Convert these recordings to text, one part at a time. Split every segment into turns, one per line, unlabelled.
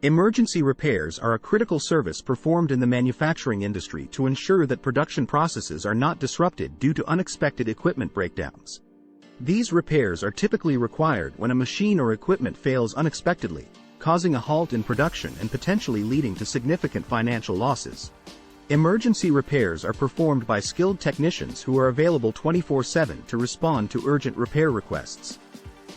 Emergency repairs are a critical service performed in the manufacturing industry to ensure that production processes are not disrupted due to unexpected equipment breakdowns. These repairs are typically required when a machine or equipment fails unexpectedly, causing a halt in production and potentially leading to significant financial losses. Emergency repairs are performed by skilled technicians who are available 24/7 to respond to urgent repair requests.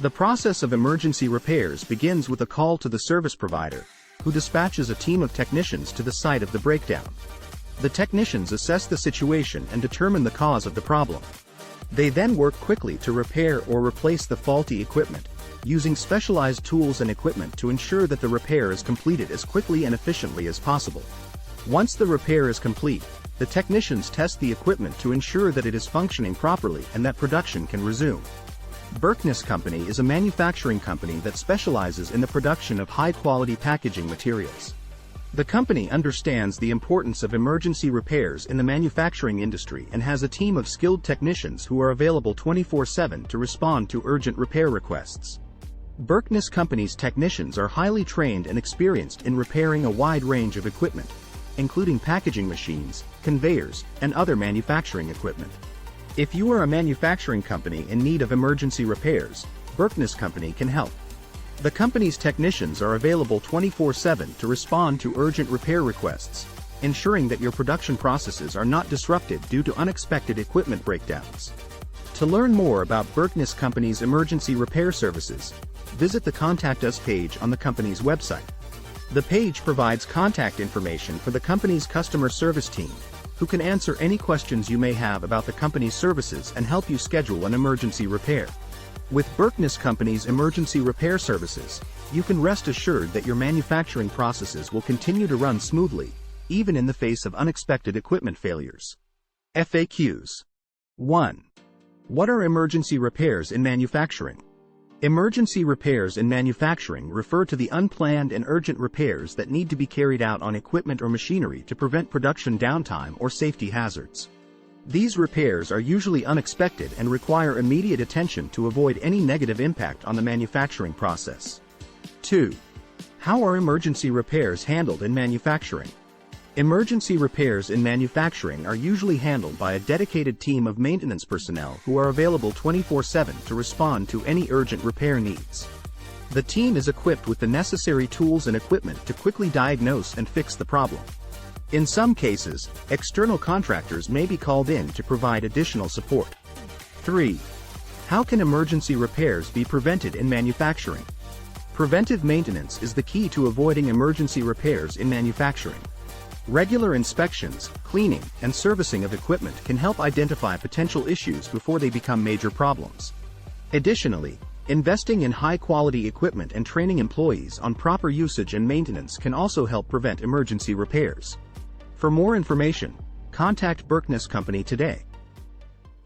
The process of emergency repairs begins with a call to the service provider, who dispatches a team of technicians to the site of the breakdown. The technicians assess the situation and determine the cause of the problem. They then work quickly to repair or replace the faulty equipment, using specialized tools and equipment to ensure that the repair is completed as quickly and efficiently as possible. Once the repair is complete, the technicians test the equipment to ensure that it is functioning properly and that production can resume. Berkness Company is a manufacturing company that specializes in the production of high-quality packaging materials. The company understands the importance of emergency repairs in the manufacturing industry and has a team of skilled technicians who are available 24/7 to respond to urgent repair requests. Berkness Company's technicians are highly trained and experienced in repairing a wide range of equipment, including packaging machines, conveyors, and other manufacturing equipment. If you are a manufacturing company in need of emergency repairs, Berkness Company can help. The company's technicians are available 24/7 to respond to urgent repair requests, ensuring that your production processes are not disrupted due to unexpected equipment breakdowns. To learn more about Berkness Company's emergency repair services, visit the Contact Us page on the company's website. The page provides contact information for the company's customer service team, who can answer any questions you may have about the company's services and help you schedule an emergency repair. With Berkness Company's emergency repair services, you can rest assured that your manufacturing processes will continue to run smoothly, even in the face of unexpected equipment failures. FAQs. 1. What are emergency repairs in manufacturing? Emergency repairs in manufacturing refer to the unplanned and urgent repairs that need to be carried out on equipment or machinery to prevent production downtime or safety hazards. These repairs are usually unexpected and require immediate attention to avoid any negative impact on the manufacturing process. 2. How are emergency repairs handled in manufacturing? Emergency repairs in manufacturing are usually handled by a dedicated team of maintenance personnel who are available 24/7 to respond to any urgent repair needs. The team is equipped with the necessary tools and equipment to quickly diagnose and fix the problem. In some cases, external contractors may be called in to provide additional support. 3. How can emergency repairs be prevented in manufacturing? Preventive maintenance is the key to avoiding emergency repairs in manufacturing. Regular inspections, cleaning, and servicing of equipment can help identify potential issues before they become major problems. Additionally, investing in high-quality equipment and training employees on proper usage and maintenance can also help prevent emergency repairs. For more information, contact Berkness Company today.